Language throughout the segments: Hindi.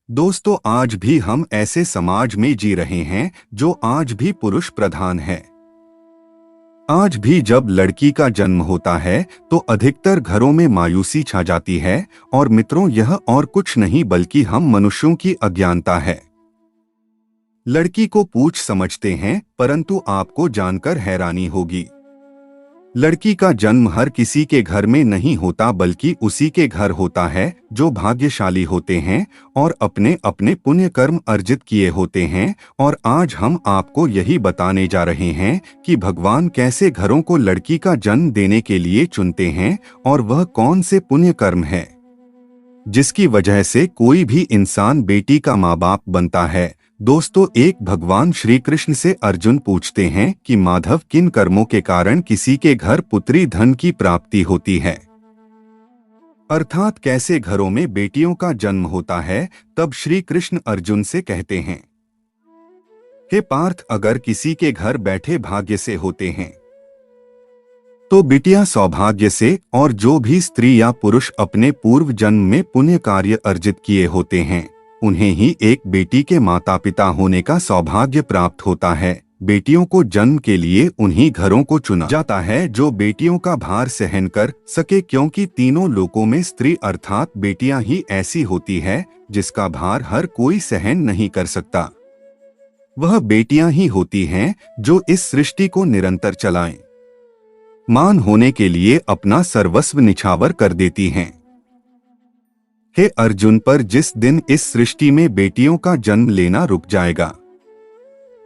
दोस्तों, आज भी हम ऐसे समाज में जी रहे हैं जो आज भी पुरुष प्रधान है। आज भी जब लड़की का जन्म होता है तो अधिकतर घरों में मायूसी छा जाती है। और मित्रों, यह और कुछ नहीं बल्कि हम मनुष्यों की अज्ञानता है। लड़की को पूछ समझते हैं, परंतु आपको जानकर हैरानी होगी, लड़की का जन्म हर किसी के घर में नहीं होता बल्कि उसी के घर होता है जो भाग्यशाली होते हैं और अपने अपने पुण्य कर्म अर्जित किए होते हैं। और आज हम आपको यही बताने जा रहे हैं कि भगवान कैसे घरों को लड़की का जन्म देने के लिए चुनते हैं और वह कौन से पुण्य कर्म है जिसकी वजह से कोई भी इंसान बेटी का माँ बाप बनता है। दोस्तों, एक भगवान श्री कृष्ण से अर्जुन पूछते हैं कि माधव, किन कर्मों के कारण किसी के घर पुत्री धन की प्राप्ति होती है, अर्थात कैसे घरों में बेटियों का जन्म होता है। तब श्री कृष्ण अर्जुन से कहते हैं, हे पार्थ, अगर किसी के घर बैठे भाग्य से होते हैं तो बिटिया सौभाग्य से, और जो भी स्त्री या पुरुष अपने पूर्व जन्म में पुण्य कार्य अर्जित किए होते हैं उन्हें ही एक बेटी के माता पिता होने का सौभाग्य प्राप्त होता है। बेटियों को जन्म के लिए उन्हीं घरों को चुना जाता है जो बेटियों का भार सहन कर सके, क्योंकि तीनों लोकों में स्त्री अर्थात बेटियां ही ऐसी होती है जिसका भार हर कोई सहन नहीं कर सकता। वह बेटियां ही होती हैं जो इस सृष्टि को निरंतर चलाएं, मान होने के लिए अपना सर्वस्व निछावर कर देती हैं। हे अर्जुन, पर जिस दिन इस सृष्टि में बेटियों का जन्म लेना रुक जाएगा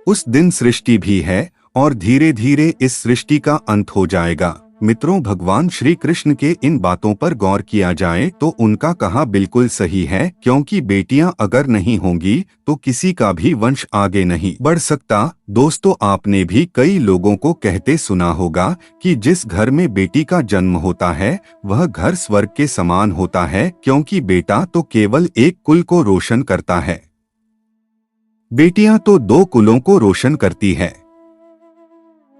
उस दिन सृष्टि भी है और धीरे धीरे इस सृष्टि का अंत हो जाएगा। मित्रों, भगवान श्री कृष्ण के इन बातों पर गौर किया जाए तो उनका कहा बिल्कुल सही है, क्योंकि बेटियां अगर नहीं होंगी तो किसी का भी वंश आगे नहीं बढ़ सकता। दोस्तों, आपने भी कई लोगों को कहते सुना होगा कि जिस घर में बेटी का जन्म होता है वह घर स्वर्ग के समान होता है, क्योंकि बेटा तो केवल एक कुल को रोशन करता है, बेटियां तो दो कुलों को रोशन करती है।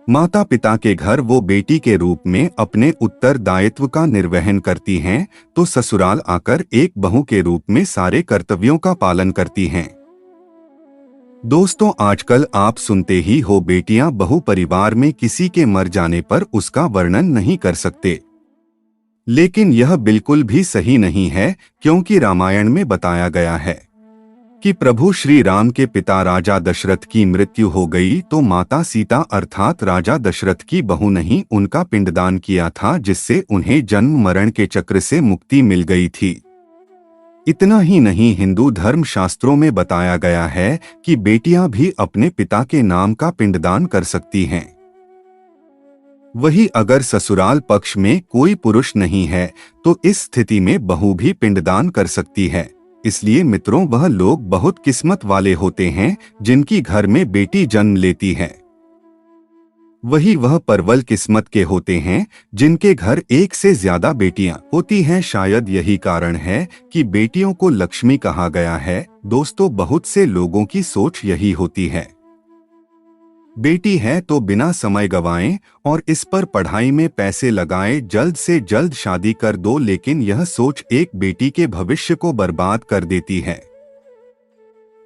माता पिता के घर वो बेटी के रूप में अपने उत्तरदायित्व का निर्वहन करती हैं, तो ससुराल आकर एक बहू के रूप में सारे कर्तव्यों का पालन करती हैं। दोस्तों, आजकल आप सुनते ही हो, बेटियां बहू परिवार में किसी के मर जाने पर उसका वर्णन नहीं कर सकते। लेकिन यह बिल्कुल भी सही नहीं है, क्योंकि रामायण में बताया गया है कि प्रभु श्री राम के पिता राजा दशरथ की मृत्यु हो गई तो माता सीता अर्थात राजा दशरथ की बहू ने ही उनका पिंडदान किया था, जिससे उन्हें जन्म मरण के चक्र से मुक्ति मिल गई थी। इतना ही नहीं, हिंदू धर्म शास्त्रों में बताया गया है कि बेटियां भी अपने पिता के नाम का पिंडदान कर सकती हैं। वही अगर ससुराल पक्ष में कोई पुरुष नहीं है तो इस स्थिति में बहू भी पिंडदान कर सकती है। इसलिए मित्रों, वह लोग बहुत किस्मत वाले होते हैं जिनकी घर में बेटी जन्म लेती है। वही वह परवल किस्मत के होते हैं जिनके घर एक से ज्यादा बेटियां होती हैं। शायद यही कारण है कि बेटियों को लक्ष्मी कहा गया है। दोस्तों, बहुत से लोगों की सोच यही होती है, बेटी है तो बिना समय गवाएं और इस पर पढ़ाई में पैसे लगाएं, जल्द से जल्द शादी कर दो। लेकिन यह सोच एक बेटी के भविष्य को बर्बाद कर देती है।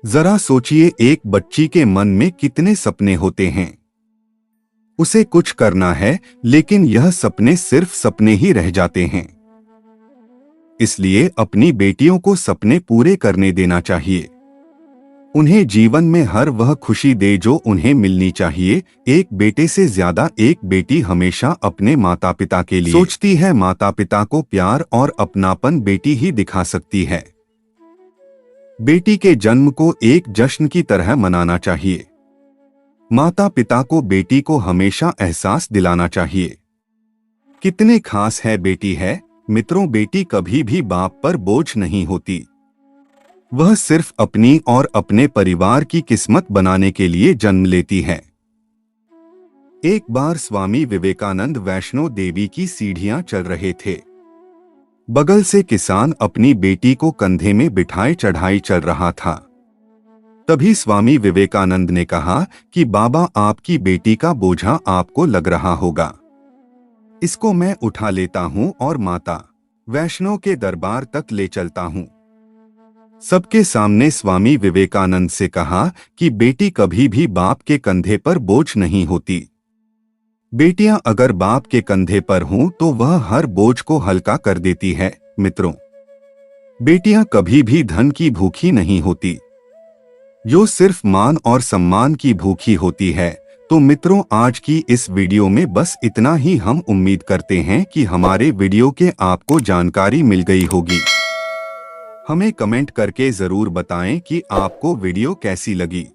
जरा सोचिए, एक बच्ची के मन में कितने सपने होते हैं, उसे कुछ करना है लेकिन यह सपने सिर्फ सपने ही रह जाते हैं। इसलिए अपनी बेटियों को सपने पूरे करने देना चाहिए, उन्हें जीवन में हर वह खुशी दे जो उन्हें मिलनी चाहिए। एक बेटे से ज्यादा एक बेटी हमेशा अपने माता पिता के लिए सोचती है। माता पिता को प्यार और अपनापन बेटी ही दिखा सकती है। बेटी के जन्म को एक जश्न की तरह मनाना चाहिए। माता पिता को बेटी को हमेशा एहसास दिलाना चाहिए कितने खास है बेटी है। मित्रों, बेटी कभी भी बाप पर बोझ नहीं होती, वह सिर्फ अपनी और अपने परिवार की किस्मत बनाने के लिए जन्म लेती है। एक बार स्वामी विवेकानंद वैष्णो देवी की सीढ़ियां चल रहे थे। बगल से किसान अपनी बेटी को कंधे में बिठाए चढ़ाई चल रहा था। तभी स्वामी विवेकानंद ने कहा कि बाबा, आपकी बेटी का बोझा आपको लग रहा होगा, इसको मैं उठा लेता हूं और माता वैष्णो के दरबार तक ले चलता हूं। सबके सामने स्वामी विवेकानंद से कहा कि बेटी कभी भी बाप के कंधे पर बोझ नहीं होती। बेटियां अगर बाप के कंधे पर हों तो वह हर बोझ को हल्का कर देती है। मित्रों, बेटियां कभी भी धन की भूखी नहीं होती, जो सिर्फ मान और सम्मान की भूखी होती है। तो मित्रों, आज की इस वीडियो में बस इतना ही। हम उम्मीद करते हैं कि हमारे वीडियो के आपको जानकारी मिल गई होगी। हमें कमेंट करके जरूर बताएं कि आपको वीडियो कैसी लगी।